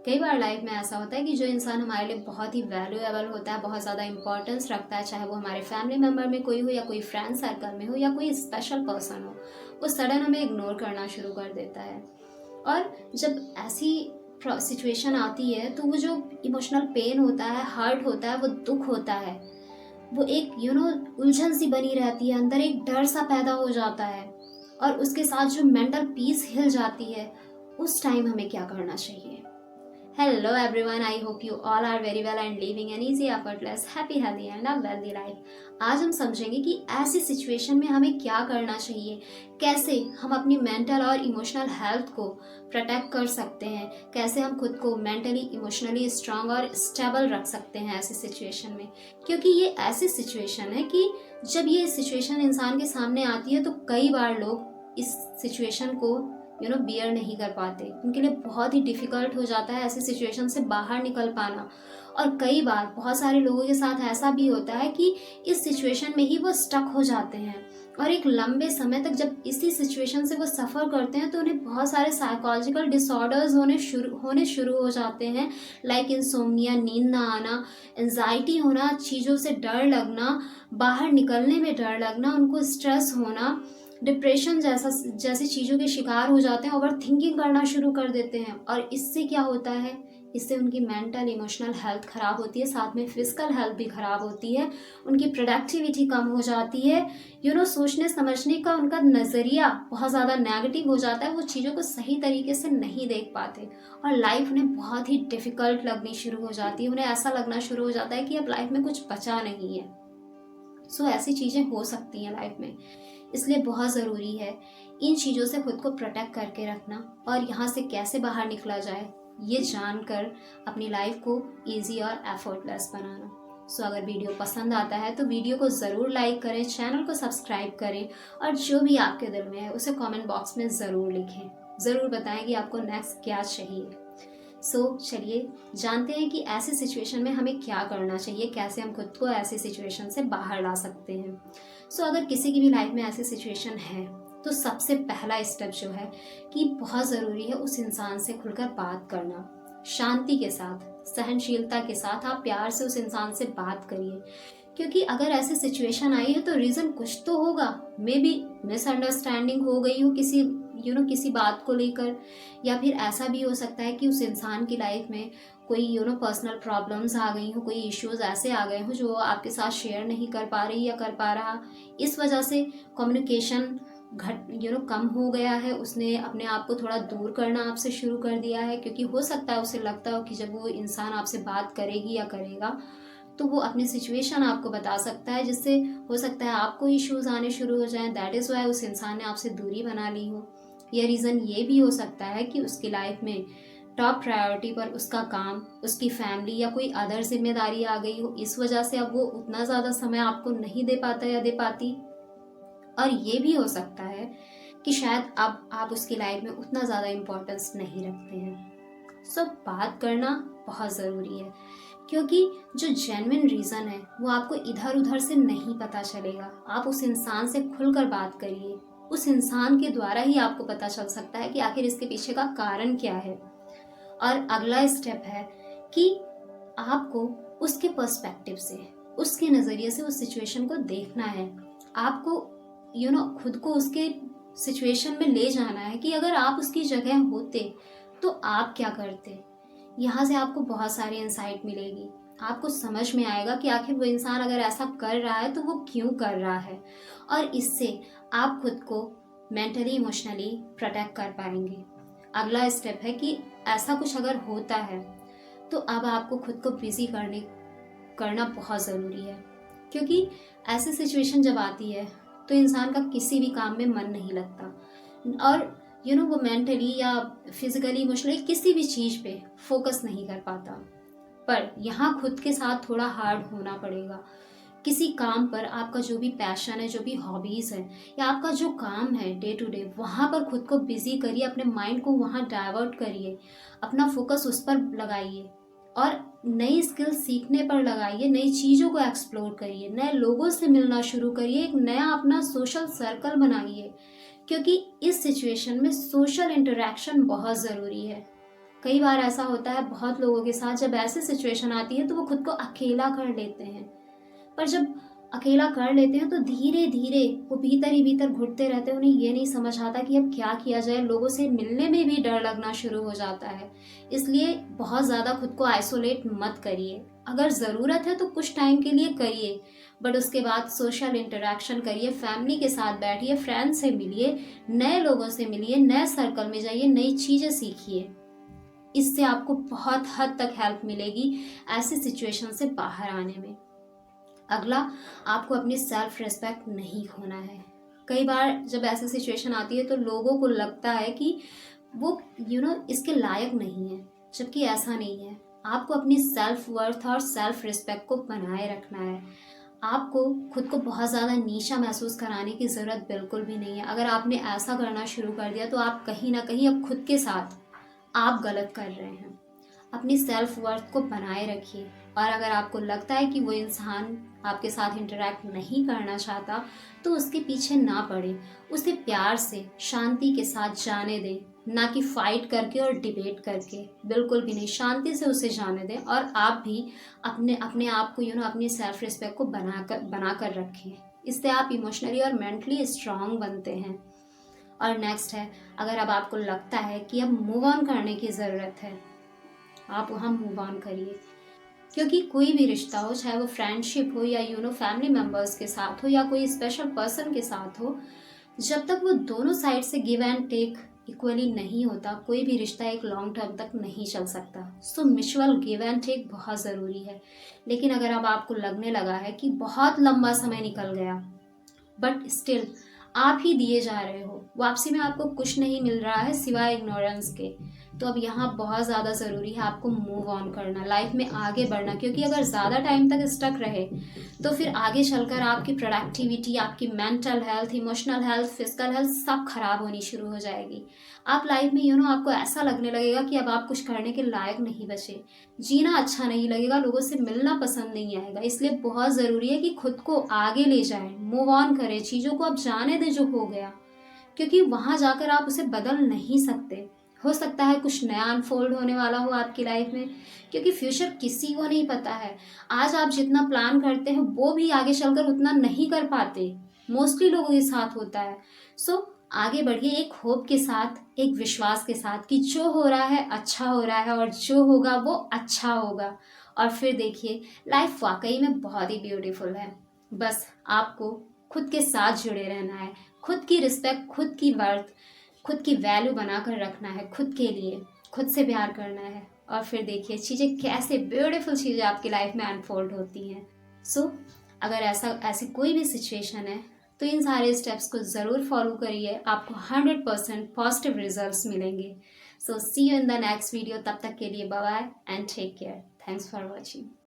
कई बार लाइफ में ऐसा होता है कि जो इंसान हमारे लिए बहुत ही वैल्यूएबल होता है, बहुत ज़्यादा इंपॉर्टेंस रखता है, चाहे वो हमारे फैमिली मेम्बर में कोई हो या कोई फ्रेंड सर्कल में हो या कोई स्पेशल पर्सन हो, वो सडन हमें इग्नोर करना शुरू कर देता है। और जब ऐसी सिचुएशन आती है तो वो जो इमोशनल पेन होता है, हर्ट होता है, वो दुख होता है, वो एक उलझन सी बनी रहती है, अंदर एक डर सा पैदा हो जाता है और उसके साथ जो मेंटल पीस हिल जाती है, उस टाइम हमें क्या करना चाहिए। Hello everyone, I hope you all are very well and living an easy, effortless, happy, healthy and a wealthy life. आज हम समझेंगे कि ऐसी सिचुएशन में हमें क्या करना चाहिए, कैसे हम अपनी मेंटल और इमोशनल हेल्थ को प्रोटेक्ट कर सकते हैं, कैसे हम खुद को मेंटली इमोशनली स्ट्रांग और स्टेबल रख सकते हैं ऐसी सिचुएशन में। क्योंकि ये ऐसी सिचुएशन है कि जब ये सिचुएशन इंसान के सामने आती है तो कई बार लोग इस सिचुएशन को बियर नहीं कर पाते, उनके लिए बहुत ही डिफ़िकल्ट हो जाता है ऐसी सिचुएशन से बाहर निकल पाना। और कई बार बहुत सारे लोगों के साथ ऐसा भी होता है कि इस सिचुएशन में ही वो स्टक हो जाते हैं और एक लंबे समय तक जब इसी सिचुएशन से वो सफ़र करते हैं तो उन्हें बहुत सारे साइकोलॉजिकल डिसऑर्डर्स होने शुरू हो जाते हैं, लाइक इंसोम्निया, नींद ना आना, एंजाइटी होना, चीज़ों से डर लगना, बाहर निकलने में डर लगना, उनको स्ट्रेस होना, डिप्रेशन जैसी चीज़ों के शिकार हो जाते हैं, ओवर थिंकिंग करना शुरू कर देते हैं। और इससे क्या होता है, इससे उनकी मेंटल इमोशनल हेल्थ ख़राब होती है, साथ में फिजिकल हेल्थ भी ख़राब होती है, उनकी प्रोडक्टिविटी कम हो जाती है, सोचने समझने का उनका नज़रिया बहुत ज़्यादा नेगेटिव हो जाता है, वो चीज़ों को सही तरीके से नहीं देख पाते और लाइफ उन्हें बहुत ही डिफ़िकल्ट लगनी शुरू हो जाती है, उन्हें ऐसा लगना शुरू हो जाता है कि अब लाइफ में कुछ बचा नहीं है। सो ऐसी चीज़ें हो सकती हैं लाइफ में, इसलिए बहुत ज़रूरी है इन चीज़ों से खुद को प्रोटेक्ट करके रखना और यहाँ से कैसे बाहर निकला जाए ये जानकर अपनी लाइफ को इजी और एफर्टलेस बनाना। सो अगर वीडियो पसंद आता है तो वीडियो को ज़रूर लाइक करें, चैनल को सब्सक्राइब करें और जो भी आपके दिल में है उसे कमेंट बॉक्स में ज़रूर लिखें, ज़रूर बताएं कि आपको नेक्स्ट क्या चाहिए। चलिए जानते हैं कि ऐसी सिचुएशन में हमें क्या करना चाहिए, कैसे हम खुद को ऐसी सिचुएशन से बाहर ला सकते हैं। अगर किसी की भी लाइफ में ऐसी सिचुएशन है तो सबसे पहला स्टेप जो है कि बहुत ज़रूरी है उस इंसान से खुलकर बात करना, शांति के साथ, सहनशीलता के साथ आप प्यार से उस इंसान से बात करिए। क्योंकि अगर ऐसी सिचुएशन आई है तो रीज़न कुछ तो होगा, मे बी मिसअंडरस्टैंडिंग हो गई हो किसी बात को लेकर, या फिर ऐसा भी हो सकता है कि उस इंसान की लाइफ में कोई पर्सनल प्रॉब्लम्स आ गई हो, कोई इश्यूज ऐसे आ गए हो जो आपके साथ शेयर नहीं कर पा रही या कर पा रहा, इस वजह से कम्युनिकेशन कम हो गया है, उसने अपने आप को थोड़ा दूर करना आपसे शुरू कर दिया है। क्योंकि हो सकता है उसे लगता हो कि जब वो इंसान आपसे बात करेगी या करेगा तो वो अपनी सिचुएशन आपको बता सकता है, जिससे हो सकता है आपको इश्यूज आने शुरू हो जाएं, दैट इज़ वाई उस इंसान ने आपसे दूरी बना ली हो। या रीज़न ये भी हो सकता है कि उसकी लाइफ में टॉप प्रायोरिटी पर उसका काम, उसकी फैमिली या कोई अदर जिम्मेदारी आ गई हो, इस वजह से अब वो उतना ज़्यादा समय आपको नहीं दे पाता या दे पाती। और ये भी हो सकता है कि शायद अब आप उसकी लाइफ में उतना ज़्यादा इम्पोर्टेंस नहीं रखते हैं। बात करना बहुत ज़रूरी है, क्योंकि जो जेन्युइन रीज़न है वो आपको इधर उधर से नहीं पता चलेगा। आप उस इंसान से खुलकर बात करिए, उस इंसान के द्वारा ही आपको पता चल सकता है कि आखिर इसके पीछे का कारण क्या है। और अगला स्टेप है कि आपको उसके पर्सपेक्टिव से, उसके नज़रिए से उस सिचुएशन को देखना है। आपको खुद को उसके सिचुएशन में ले जाना है कि अगर आप उसकी जगह होते तो आप क्या करते। यहाँ से आपको बहुत सारी इंसाइट मिलेगी, आपको समझ में आएगा कि आखिर वो इंसान अगर ऐसा कर रहा है तो वो क्यों कर रहा है, और इससे आप खुद को मेंटली इमोशनली प्रोटेक्ट कर पाएंगे। अगला स्टेप है कि ऐसा कुछ अगर होता है तो अब आपको खुद को बिजी करना बहुत ज़रूरी है। क्योंकि ऐसी सिचुएशन जब आती है तो इंसान का किसी भी काम में मन नहीं लगता और वो मेंटली या फिजिकली इमोशनली किसी भी चीज़ पे फोकस नहीं कर पाता। पर यहाँ खुद के साथ थोड़ा हार्ड होना पड़ेगा। किसी काम पर आपका जो भी पैशन है, जो भी हॉबीज़ है या आपका जो काम है डे टू डे, वहाँ पर खुद को बिजी करिए, अपने माइंड को वहाँ डाइवर्ट करिए, अपना फोकस उस पर लगाइए और नई स्किल सीखने पर लगाइए, नई चीज़ों को एक्सप्लोर करिए, नए लोगों से मिलना शुरू करिए, एक नया अपना सोशल सर्कल बनाइए। क्योंकि इस सिचुएशन में सोशल इंटरेक्शन बहुत ज़रूरी है। कई बार ऐसा होता है बहुत लोगों के साथ, जब ऐसी सिचुएशन आती है तो वो खुद को अकेला कर लेते हैं। पर जब अकेला कर लेते हैं तो धीरे धीरे वो भीतर ही भीतर घुटते रहते हैं, उन्हें ये नहीं समझ आता कि अब क्या किया जाए। लोगों से मिलने में भी डर लगना शुरू हो जाता है। इसलिए बहुत ज़्यादा खुद को आइसोलेट मत करिए। अगर ज़रूरत है तो कुछ टाइम के लिए करिए, बट उसके बाद सोशल इंटरेक्शन करिए, फैमिली के साथ बैठिए, फ्रेंड्स से मिलिए, नए लोगों से मिलिए, नए सर्कल में जाइए, नई चीज़ें सीखिए। इससे आपको बहुत हद तक हेल्प मिलेगी ऐसी सिचुएशन से बाहर आने में। अगला, आपको अपनी सेल्फ रिस्पेक्ट नहीं खोना है। कई बार जब ऐसी सिचुएशन आती है तो लोगों को लगता है कि वो इसके लायक नहीं है, जबकि ऐसा नहीं है। आपको अपनी सेल्फ वर्थ और सेल्फ रिस्पेक्ट को बनाए रखना है। आपको खुद को बहुत ज़्यादा नीचा महसूस कराने की ज़रूरत बिल्कुल भी नहीं है। अगर आपने ऐसा करना शुरू कर दिया तो आप कहीं ना कहीं अब खुद के साथ आप गलत कर रहे हैं। अपनी सेल्फ वर्थ को बनाए रखिए, और अगर आपको लगता है कि वो इंसान आपके साथ इंटरेक्ट नहीं करना चाहता तो उसके पीछे ना पड़े, उसे प्यार से शांति के साथ जाने दें, ना कि फाइट करके और डिबेट करके। बिल्कुल भी नहीं, शांति से उसे जाने दें। और आप भी अपने अपने आप को अपनी सेल्फ रिस्पेक्ट को बना कर रखें। इससे आप इमोशनली और मेंटली स्ट्रांग बनते हैं। और नेक्स्ट है, अगर अब आपको लगता है कि अब मूव ऑन करने की ज़रूरत है, आप वहाँ मूव ऑन करिए। क्योंकि कोई भी रिश्ता हो, चाहे वो फ्रेंडशिप हो या फैमिली मेम्बर्स के साथ हो या कोई स्पेशल पर्सन के साथ हो, जब तक वो दोनों साइड से गिव एंड टेक इक्वली नहीं होता, कोई भी रिश्ता एक लॉन्ग टर्म तक नहीं चल सकता। So mutual give and take बहुत ज़रूरी है। लेकिन अगर अब आपको लगने लगा है कि बहुत लंबा समय निकल गया, बट स्टिल आप ही दिए जा रहे हो, वापसी में आपको कुछ नहीं मिल रहा है सिवाय इग्नोरेंस के, तो अब यहाँ बहुत ज़्यादा ज़रूरी है आपको मूव ऑन करना, लाइफ में आगे बढ़ना। क्योंकि अगर ज़्यादा टाइम तक स्टक रहे तो फिर आगे चलकर आपकी प्रोडक्टिविटी, आपकी mental health, emotional health, physical health सब खराब होनी शुरू हो जाएगी। आप लाइफ में आपको ऐसा लगने लगेगा कि अब आप कुछ करने के लायक नहीं बचे, जीना अच्छा नहीं लगेगा, लोगों से मिलना पसंद नहीं आएगा। इसलिए बहुत ज़रूरी है कि खुद को आगे ले जाएं, मूव ऑन करें, चीज़ों को अब जाने दें जो हो गया, क्योंकि वहाँ जाकर आप उसे बदल नहीं सकते। हो सकता है कुछ नया अनफोल्ड होने वाला हो आपकी लाइफ में, क्योंकि फ्यूचर किसी को नहीं पता है। आज आप जितना प्लान करते हैं वो भी आगे चलकर उतना नहीं कर पाते, मोस्टली लोगों के साथ होता है। सो आगे बढ़िए एक होप के साथ, एक विश्वास के साथ कि जो हो रहा है अच्छा हो रहा है और जो होगा वो अच्छा होगा। और फिर देखिए, लाइफ वाकई में बहुत ही ब्यूटीफुल है। बस आपको खुद के साथ जुड़े रहना है, खुद की रिस्पेक्ट, खुद की वर्थ, खुद की वैल्यू बनाकर रखना है, खुद के लिए खुद से प्यार करना है। और फिर देखिए चीज़ें कैसे ब्यूटीफुल चीज़ें आपकी लाइफ में अनफोल्ड होती हैं। सो अगर ऐसी कोई भी सिचुएशन है तो इन सारे स्टेप्स को ज़रूर फॉलो करिए, आपको 100% पॉजिटिव रिजल्ट्स मिलेंगे। So see you in the next video. तब तक के लिए bye bye and take care. Thanks for watching.